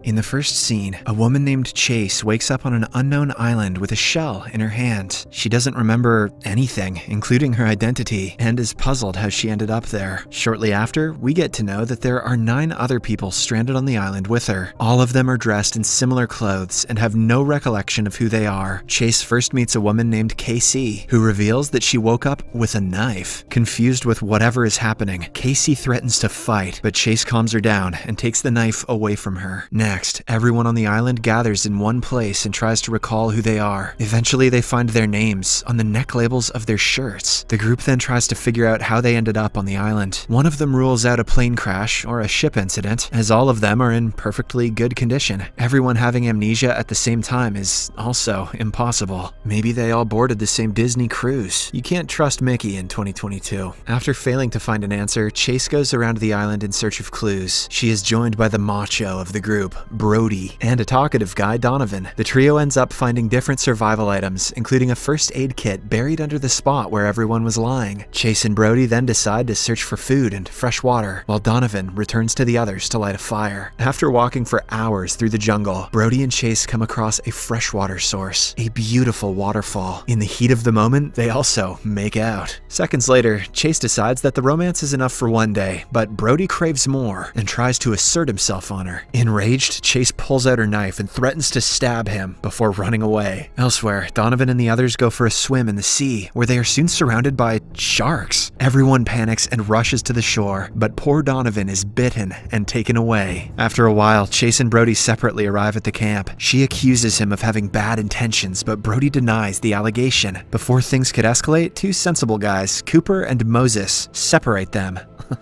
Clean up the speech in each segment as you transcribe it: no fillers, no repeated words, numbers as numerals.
In the first scene, a woman named Chase wakes up on an unknown island with a shell in her hand. She doesn't remember anything, including her identity, and is puzzled how she ended up there. Shortly after, we get to know that there are 9 other people stranded on the island with her. All of them are dressed in similar clothes and have no recollection of who they are. Chase first meets a woman named Casey, who reveals that she woke up with a knife. Confused with whatever is happening, Casey threatens to fight, but Chase calms her down and takes the knife away from her. Next, everyone on the island gathers in one place and tries to recall who they are. Eventually, they find their names on the neck labels of their shirts. The group then tries to figure out how they ended up on the island. One of them rules out a plane crash or a ship incident, as all of them are in perfectly good condition. Everyone having amnesia at the same time is also impossible. Maybe they all boarded the same Disney cruise. You can't trust Mickey in 2022. After failing to find an answer, Chase goes around the island in search of clues. She is joined by the macho of the group, Brody, and a talkative guy, Donovan. The trio ends up finding different survival items, including a first aid kit buried under the spot where everyone was lying. Chase and Brody then decide to search for food and fresh water, while Donovan returns to the others to light a fire. After walking for hours through the jungle, Brody and Chase come across a freshwater source, a beautiful waterfall. In the heat of the moment, they also make out. Seconds later, Chase decides that the romance is enough for one day, but Brody craves more and tries to assert himself on her. Enraged, Chase pulls out her knife and threatens to stab him before running away. Elsewhere, Donovan and the others go for a swim in the sea, where they are soon surrounded by sharks. Everyone panics and rushes to the shore, but poor Donovan is bitten and taken away. After a while, Chase and Brody separately arrive at the camp. She accuses him of having bad intentions, but Brody denies the allegation. Before things could escalate, 2 sensible guys, Cooper and Moses, separate them.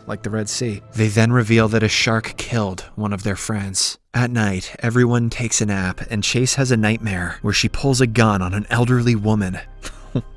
Like the Red Sea. They then reveal that a shark killed one of their friends. At night, everyone takes a nap, and Chase has a nightmare where she pulls a gun on an elderly woman.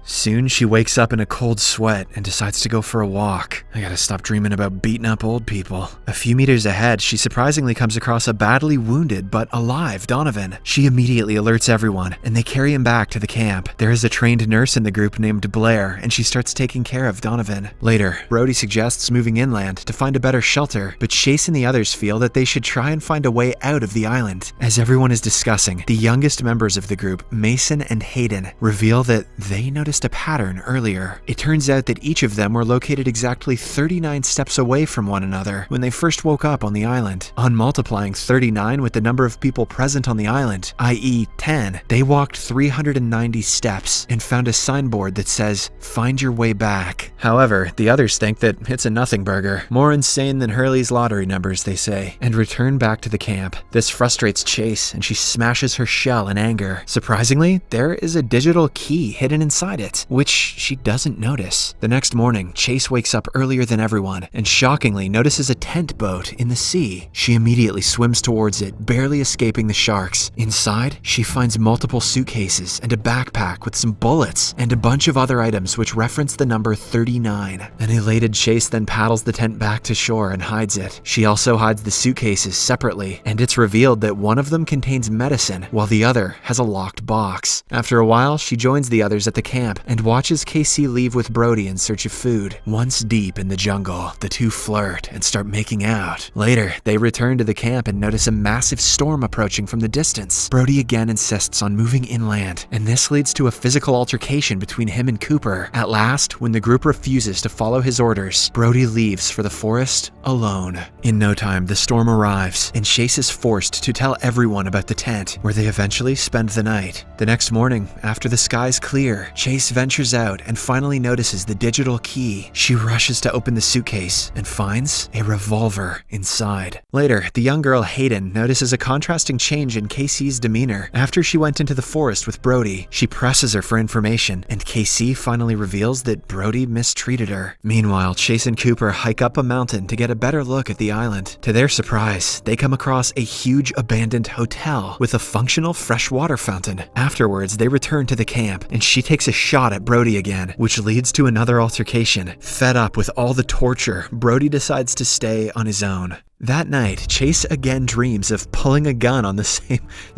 Soon, she wakes up in a cold sweat and decides to go for a walk. I gotta stop dreaming about beating up old people. A few meters ahead, she surprisingly comes across a badly wounded but alive Donovan. She immediately alerts everyone, and they carry him back to the camp. There is a trained nurse in the group named Blair, and she starts taking care of Donovan. Later, Brody suggests moving inland to find a better shelter, but Chase and the others feel that they should try and find a way out of the island. As everyone is discussing, the youngest members of the group, Mason and Hayden, reveal that they noticed a pattern earlier. It turns out that each of them were located exactly 39 steps away from one another when they first woke up on the island. On multiplying 39 with the number of people present on the island, i.e. 10, they walked 390 steps and found a signboard that says, "Find your way back." However, the others think that it's a nothing burger, more insane than Hurley's lottery numbers, they say, and return back to the camp. This frustrates Chase, and she smashes her shell in anger. Surprisingly, there is a digital key hidden inside it, which she doesn't notice. The next morning, Chase wakes up earlier than everyone and shockingly notices a tent boat in the sea. She immediately swims towards it, barely escaping the sharks. Inside, she finds multiple suitcases and a backpack with some bullets and a bunch of other items which reference the number 39. An elated Chase then paddles the tent back to shore and hides it. She also hides the suitcases separately, and it's revealed that one of them contains medicine while the other has a locked box. After a while, she joins the others at the camp and watches Casey leave with Brody in search of food. Once deep in the jungle, the two flirt and start making out. Later, they return to the camp and notice a massive storm approaching from the distance. Brody again insists on moving inland, and this leads to a physical altercation between him and Cooper. At last, when the group refuses to follow his orders, Brody leaves for the forest alone. In no time, the storm arrives, and Chase is forced to tell everyone about the tent, where they eventually spend the night. The next morning, after the skies clear, Chase ventures out and finally notices the digital key. She rushes to open the suitcase and finds a revolver inside. Later, the young girl Hayden notices a contrasting change in Casey's demeanor. After she went into the forest with Brody, she presses her for information, and Casey finally reveals that Brody mistreated her. Meanwhile, Chase and Cooper hike up a mountain to get a better look at the island. To their surprise, they come across a huge abandoned hotel with a functional freshwater fountain. Afterwards, they return to the camp, and she takes a shot at Brody again, which leads to another altercation. Fed up with all the torture, Brody decides to stay on his own. That night, Chase again dreams of pulling a gun on the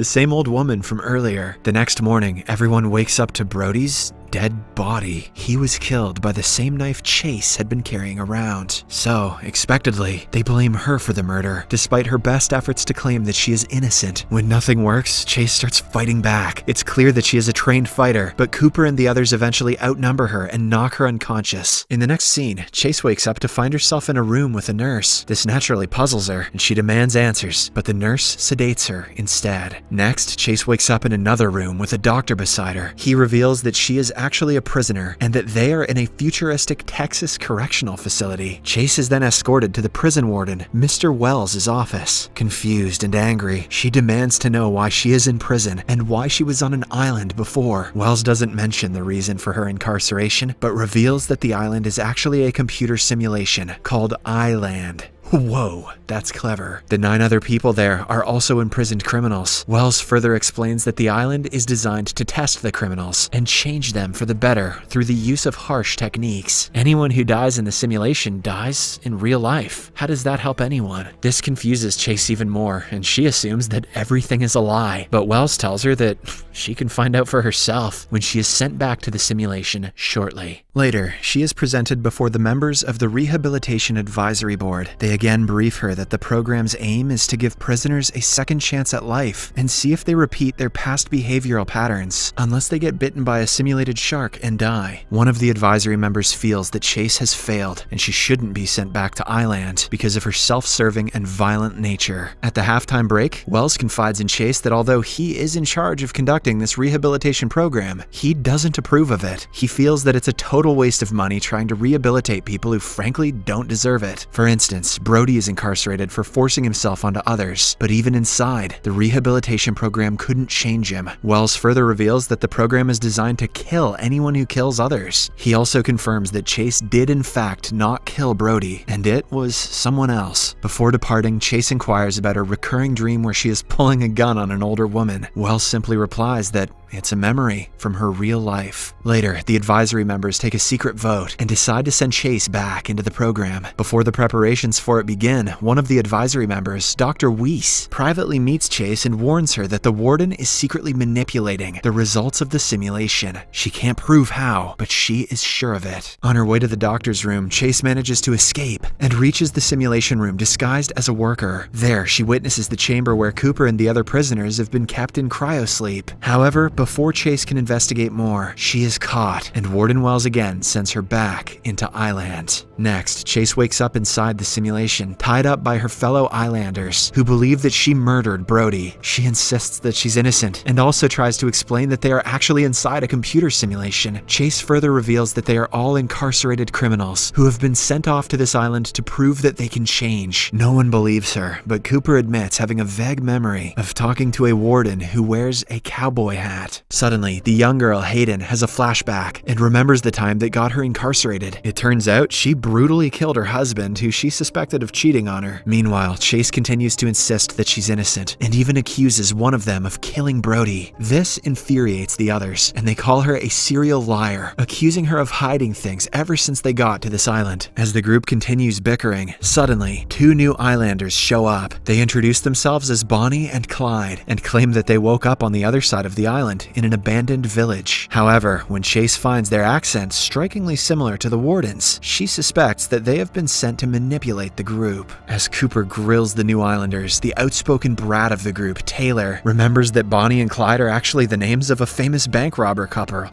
same old woman from earlier. The next morning, everyone wakes up to Brody's dead body. He was killed by the same knife Chase had been carrying around. So, expectedly, they blame her for the murder, despite her best efforts to claim that she is innocent. When nothing works, Chase starts fighting back. It's clear that she is a trained fighter, but Cooper and the others eventually outnumber her and knock her unconscious. In the next scene, Chase wakes up to find herself in a room with a nurse. This naturally puzzles her, and she demands answers, but the nurse sedates her instead. Next, Chase wakes up in another room with a doctor beside her. He reveals that she is actually a prisoner, and that they are in a futuristic Texas correctional facility. Chase is then escorted to the prison warden, Mr. Wells' office. Confused and angry, she demands to know why she is in prison and why she was on an island before. Wells doesn't mention the reason for her incarceration, but reveals that the island is actually a computer simulation called Island. Whoa, that's clever. The 9 other people there are also imprisoned criminals. Wells further explains that the island is designed to test the criminals and change them for the better through the use of harsh techniques. Anyone who dies in the simulation dies in real life. How does that help anyone? This confuses Chase even more, and she assumes that everything is a lie. But Wells tells her that she can find out for herself when she is sent back to the simulation shortly. Later, she is presented before the members of the Rehabilitation Advisory Board. They again brief her that the program's aim is to give prisoners a second chance at life and see if they repeat their past behavioral patterns, unless they get bitten by a simulated shark and die. One of the advisory members feels that Chase has failed and she shouldn't be sent back to Island because of her self-serving and violent nature. At the halftime break, Wells confides in Chase that although he is in charge of conducting this rehabilitation program, he doesn't approve of it. He feels that it's a total waste of money trying to rehabilitate people who frankly don't deserve it. For instance, Brody is incarcerated for forcing himself onto others, but even inside, the rehabilitation program couldn't change him. Wells further reveals that the program is designed to kill anyone who kills others. He also confirms that Chase did in fact not kill Brody, and it was someone else. Before departing, Chase inquires about her recurring dream where she is pulling a gun on an older woman. Wells simply replies that it's a memory from her real life. Later, the advisory members take a secret vote and decide to send Chase back into the program. Before the preparations for it begin, one of the advisory members, Dr. Weiss, privately meets Chase and warns her that the warden is secretly manipulating the results of the simulation. She can't prove how, but she is sure of it. On her way to the doctor's room, Chase manages to escape and reaches the simulation room disguised as a worker. There, she witnesses the chamber where Cooper and the other prisoners have been kept in cryosleep. However, before Chase can investigate more, she is caught, and Warden Wells again sends her back into Island. Next, Chase wakes up inside the simulation, tied up by her fellow Islanders, who believe that she murdered Brody. She insists that she's innocent, and also tries to explain that they are actually inside a computer simulation. Chase further reveals that they are all incarcerated criminals, who have been sent off to this island to prove that they can change. No one believes her, but Cooper admits having a vague memory of talking to a warden who wears a cowboy hat. Suddenly, the young girl, Hayden, has a flashback and remembers the time that got her incarcerated. It turns out she brutally killed her husband, who she suspected of cheating on her. Meanwhile, Chase continues to insist that she's innocent, and even accuses one of them of killing Brody. This infuriates the others, and they call her a serial liar, accusing her of hiding things ever since they got to this island. As the group continues bickering, suddenly, 2 new Islanders show up. They introduce themselves as Bonnie and Clyde, and claim that they woke up on the other side of the island in an abandoned village. However, when Chase finds their accents strikingly similar to the warden's, she suspects that they have been sent to manipulate the group. As Cooper grills the new Islanders, the outspoken brat of the group, Taylor, remembers that Bonnie and Clyde are actually the names of a famous bank robber couple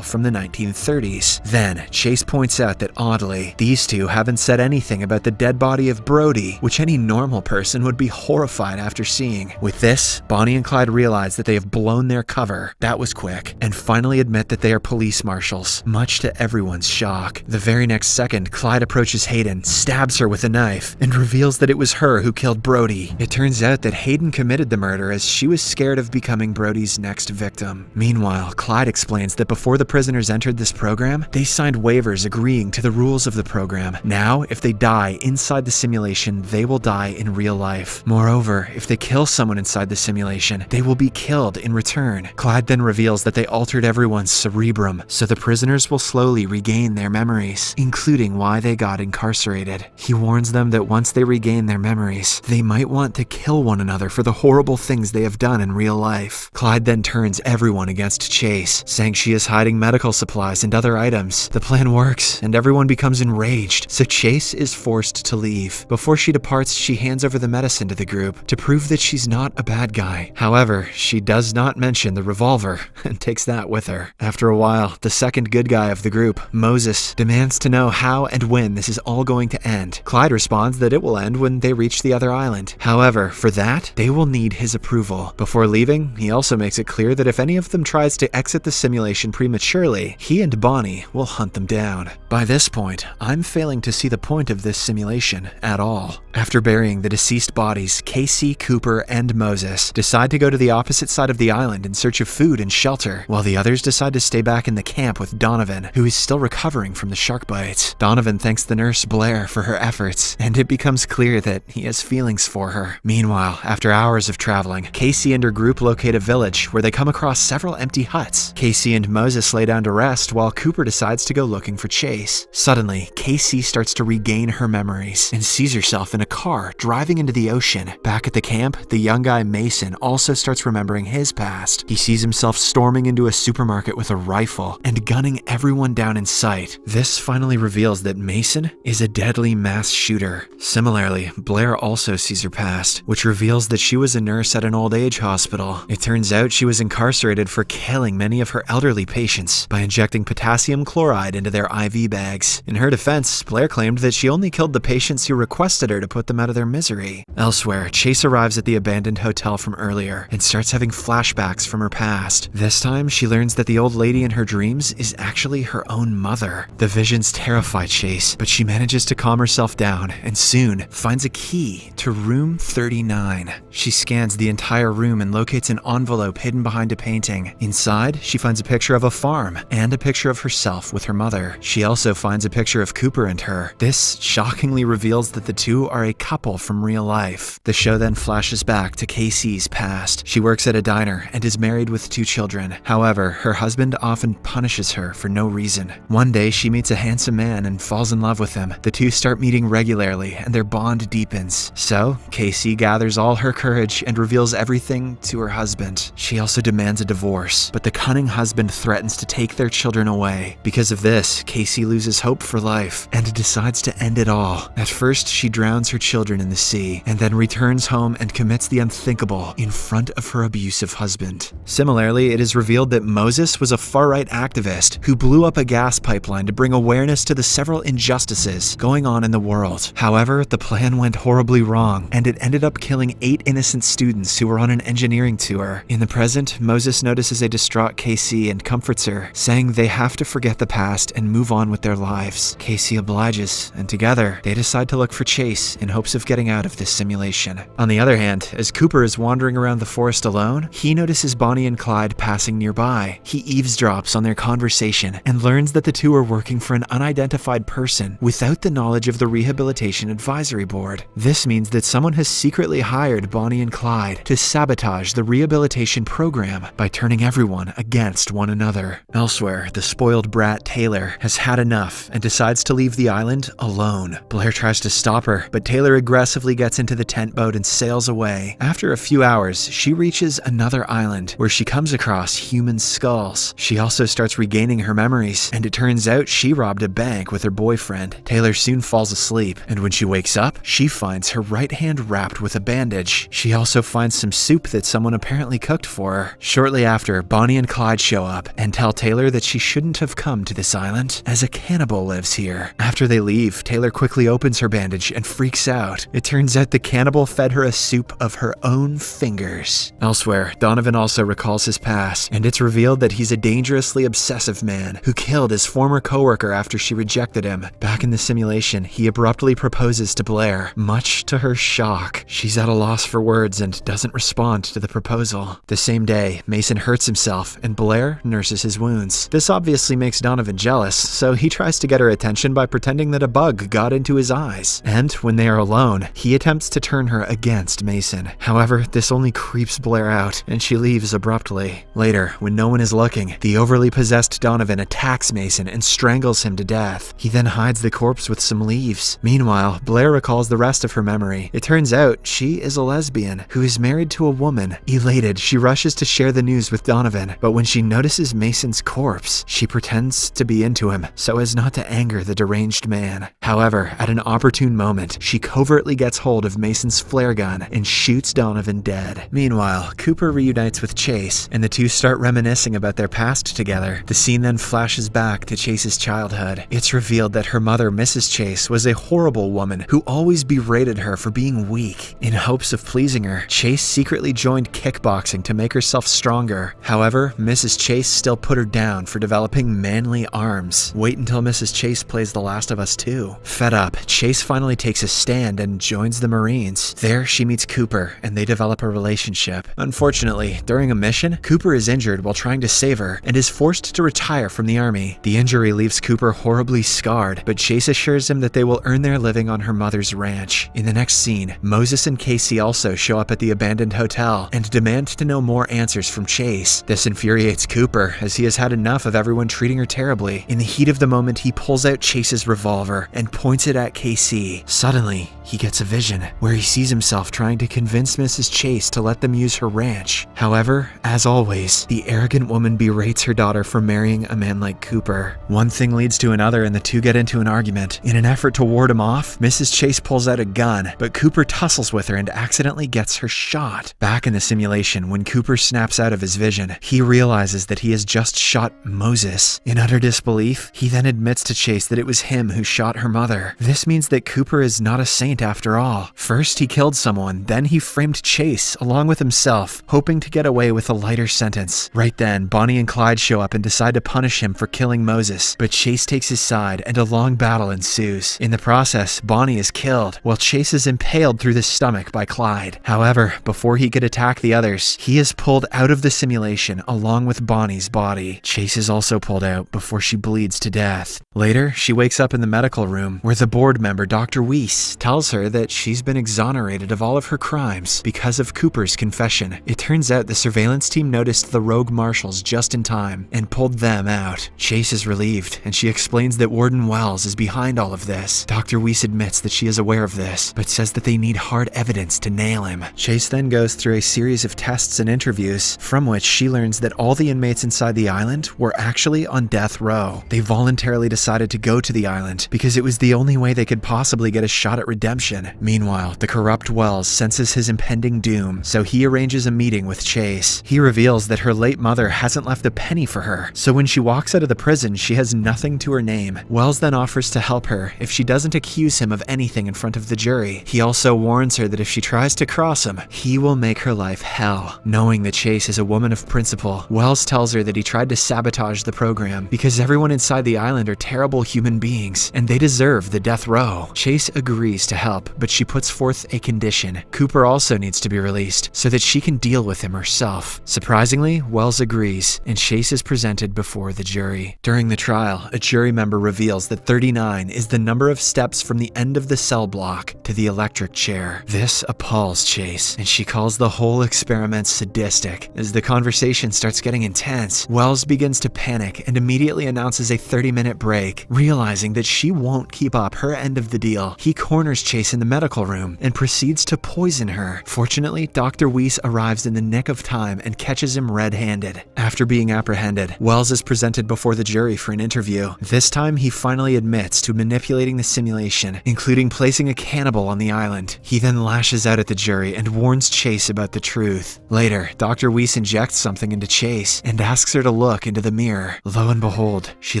from the 1930s. Then, Chase points out that oddly, these two haven't said anything about the dead body of Brody, which any normal person would be horrified after seeing. With this, Bonnie and Clyde realize that they have blown their cover. That was quick. And finally admit that they are police marshals, much to everyone's shock. The very next second, Clyde approaches Hayden, stabs her with a knife, and reveals that it was her who killed Brody. It turns out that Hayden committed the murder as she was scared of becoming Brody's next victim. Meanwhile, Clyde explains that before the prisoners entered this program, they signed waivers agreeing to the rules of the program. Now, if they die inside the simulation, they will die in real life. Moreover, if they kill someone inside the simulation, they will be killed in return. Clyde then reveals that they altered everyone's cerebrum, so the prisoners will slowly regain their memories, including why they got incarcerated. He warns them that once they regain their memories, they might want to kill one another for the horrible things they have done in real life. Clyde then turns everyone against Chase, saying she is hiding medical supplies and other items. The plan works, and everyone becomes enraged, so Chase is forced to leave. Before she departs, she hands over the medicine to the group to prove that she's not a bad guy. However, she does not mention the revolver and takes that with her. After a while, the second good guy of the group, Moses, demands to know how and when this is all going to end. Clyde responds that it will end when they reach the other island. However, for that, they will need his approval. Before leaving, he also makes it clear that if any of them tries to exit the simulation prematurely, he and Bonnie will hunt them down. By this point, I'm failing to see the point of this simulation at all. After burying the deceased bodies, Casey, Cooper, and Moses decide to go to the opposite side of the island in search of food and shelter, while the others decide to stay back in the camp with Donovan, who is still recovering from the shark bites. Donovan thanks the nurse Blair for her efforts, and it becomes clear that he has feelings for her. Meanwhile, after hours of traveling, Casey and her group locate a village where they come across several empty huts. Casey and Moses lay down to rest while Cooper decides to go looking for Chase. Suddenly, Casey starts to regain her memories and sees herself in a car driving into the ocean. Back at the camp, the young guy Mason also starts remembering his past. He sees himself storming into a supermarket with a rifle and gunning everyone down in sight. This finally reveals that Mason is a deadly mass shooter. Similarly, Blair also sees her past, which reveals that she was a nurse at an old age hospital. It turns out she was incarcerated for killing many of her elderly patients by injecting potassium chloride into their IV bags. In her defense, Blair claimed that she only killed the patients who requested her to put them out of their misery. Elsewhere, Chase arrives at the abandoned hotel from earlier and starts having flashbacks from her past. This time, she learns that the old lady in her dreams is actually her own mother. The visions terrify Chase, but she manages to calm herself down and soon finds a key to room 39. She scans the entire room and locates an envelope hidden behind a painting. Inside, she finds a picture of a farm and a picture of herself with her mother. She also finds a picture of Cooper and her. This shockingly reveals that the two are a couple from real life. The show then flashes back to Casey's past. She works at a diner and is married with 2 children. However, her husband often punishes her for no reason. One day, she meets a handsome man and falls in love with him. The two start meeting regularly and their bond deepens. So, Casey gathers all her courage and reveals everything to her husband. She also demands a divorce, but the cunning husband threatens to take their children away. Because of this, Casey loses hope for life and decides to end it all. At first, she drowns her children in the sea and then returns home and commits the unthinkable in front of her abusive husband. Similarly, it is revealed that Moses was a far-right activist who blew up a gas pipeline to bring awareness to the several injustices going on in the world. However, the plan went horribly wrong, and it ended up killing 8 innocent students who were on an engineering tour. In the present, Moses notices a distraught Casey and comforts her, saying they have to forget the past and move on with their lives. Casey obliges, and together, they decide to look for Chase in hopes of getting out of this simulation. On the other hand, as Cooper is wandering around the forest alone, he notices Bonnie and Clyde passing nearby. He eavesdrops on their conversation and learns that the two are working for an unidentified person without the knowledge of the Rehabilitation Advisory Board. This means that someone has secretly hired Bonnie and Clyde to sabotage the rehabilitation program by turning everyone against one another. Elsewhere, the spoiled brat Taylor has had enough and decides to leave the island alone. Blair tries to stop her, but Taylor aggressively gets into the tent boat and sails away. After a few hours, she reaches another island where she comes across human skulls. She also starts regaining her memories, and it turns out she robbed a bank with her boyfriend. Taylor soon falls asleep, and when she wakes up, she finds her right hand wrapped with a bandage. She also finds some soup that someone apparently cooked for her. Shortly after, Bonnie and Clyde show up and tell Taylor that she shouldn't have come to this island, as a cannibal lives here. After they leave, Taylor quickly opens her bandage and freaks out. It turns out the cannibal fed her a soup of her own fingers. Elsewhere, Donovan also recalls his past, and it's revealed that he's a dangerously obsessive man who killed his former coworker after she rejected him. Back in the simulation, he abruptly proposes to Blair, much to her shock. She's at a loss for words and doesn't respond to the proposal. The same day, Mason hurts himself and Blair nurses his wounds. This obviously makes Donovan jealous, so he tries to get her attention by pretending that a bug got into his eyes. And when they are alone, he attempts to turn her against Mason. However, this only creeps Blair out, and she leaves abruptly. Later, when no one is looking, the overly possessed Donovan attacks Mason and strangles him to death. He then hides the corpse with some leaves. Meanwhile, Blair recalls the rest of her memory. It turns out she is a lesbian who is married to a woman. Elated, she rushes to share the news with Donovan, but when she notices Mason's corpse, she pretends to be into him so as not to anger the deranged man. However, at an opportune moment, she covertly gets hold of Mason's flare gun and shoots Donovan dead. Meanwhile, Cooper reunites with Chase, and the two start reminiscing about their past together. The scene then flashes back to Chase's childhood. It's revealed that her mother, Mrs. Chase, was a horrible woman who always berated her for being weak. In hopes of pleasing her, Chase secretly joined kickboxing to make herself stronger. However, Mrs. Chase still put her down for developing manly arms. Wait until Mrs. Chase plays The Last of Us 2. Fed up, Chase finally takes a stand and joins the Marines. There, she meets Cooper, and they develop a relationship. Unfortunately, during a mission, Cooper is injured while trying to save her and is forced to retire from the army. The injury leaves Cooper horribly scarred, but Chase assures him that they will earn their living on her mother's ranch. In the next scene, Moses and Casey also show up at the abandoned hotel and demand to know more answers from Chase. This infuriates Cooper, as he has had enough of everyone treating her terribly. In the heat of the moment, he pulls out Chase's revolver and points it at Casey. Suddenly, he gets a vision where he sees himself trying to convince Mrs. Chase to let them use her ranch. However, as always, the arrogant woman berates her daughter for marrying a man like Cooper. One thing leads to another and the two get into an argument. In an effort to ward him off, Mrs. Chase pulls out a gun, but Cooper tussles with her and accidentally gets her shot. Back in the simulation, when Cooper snaps out of his vision, he realizes that he has just shot Moses. In utter disbelief, he then admits to Chase that it was him who shot her mother. This means that Cooper is not a saint after all. First, he killed someone, then he framed Chase, along with himself, hoping to get away with a lighter sentence. Right then, Bonnie and Clyde show up and decide to punish him for killing Moses, but Chase takes his side and a long battle ensues. In the process, Bonnie is killed, while Chase is impaled through the stomach by Clyde. However, before he could attack the others, he is pulled out of the simulation along with Bonnie's body. Chase is also pulled out before she bleeds to death. Later, she wakes up in the medical room, where the board member, Dr. Weiss, tells her that she's been exonerated of all of her crimes because of Cooper's confession. It turns out the surveillance team noticed the rogue marshals just in time and pulled them out. Chase is relieved, and she explains that Warden Wells is behind all of this. Dr. Weiss admits that she is aware of this, but says that they need hard evidence to nail him. Chase then goes through a series of tests and interviews, from which she learns that all the inmates inside the island were actually on death row. They voluntarily decided to go to the island because it was the only way they could possibly get a shot at redemption. Meanwhile, the corrupt Wells senses his impending doom, so he arranges a meeting with Chase. He reveals that her late mother hasn't left a penny for her, so when she walks out of the prison, she has nothing to her name. Wells then offers to help her if she doesn't accuse him of anything in front of the jury. He also warns her that if she tries to cross him, he will make her life hell. Knowing that Chase is a woman of principle, Wells tells her that he tried to sabotage the program because everyone inside the island are terrible human beings, and they deserve the death row. Chase agrees to help, but she puts forth a condition. Cooper also needs to be released so that she can deal with him herself. Surprisingly, Wells agrees, and Chase is presented before the jury. During the trial, a jury member reveals that 39 is the number of steps from the end of the cell block to the electric chair. This appalls Chase, and she calls the whole experiment sadistic. As the conversation starts getting intense, Wells begins to panic and immediately announces a 30-minute break. Realizing that she won't keep up her end of the deal, he corners Chase in the medical room and proceeds to poison her. Fortunately, Dr. Weiss arrives in the nick of time and catches him red-handed. After being apprehended, Wells is presented before the jury for an interview. This time, he finally admits to manipulating the simulation, including placing a cannibal on the island. He then lashes out at the jury and warns Chase about the truth. Later, Dr. Weiss injects something into Chase and asks her to look into the mirror. Lo and behold, she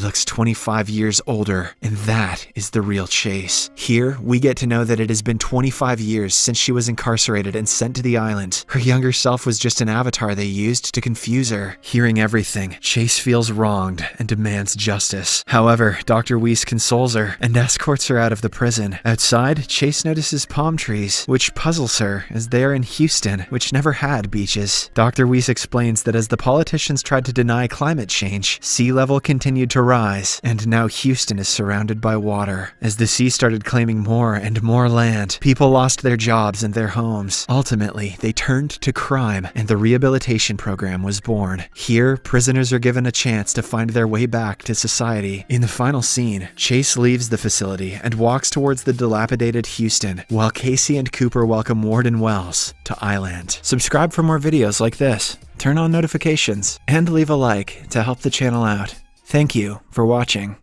looks 25 years older, and that is the real Chase. Here, we get to know that it has been 25 years since she was incarcerated and sent to the island. Her younger self was just an avatar they used to confuse her. Hearing everything, Chase feels wronged and demands justice. However, Dr. Weiss consoles her and escorts her out of the prison. Outside, Chase notices palm trees, which puzzles her as they are in Houston, which never had beaches. Dr. Weiss explains that as the politicians tried to deny climate change, sea level continued to rise, and now Houston is surrounded by water. As the sea started claiming more and more land, people lost their jobs and their homes. Ultimately, they turned to crime time, and the rehabilitation program was born. Here, prisoners are given a chance to find their way back to society. In the final scene, Chase leaves the facility and walks towards the dilapidated Houston, while Casey and Cooper welcome Warden Wells to Island. Subscribe for more videos like this, turn on notifications, and leave a like to help the channel out. Thank you for watching.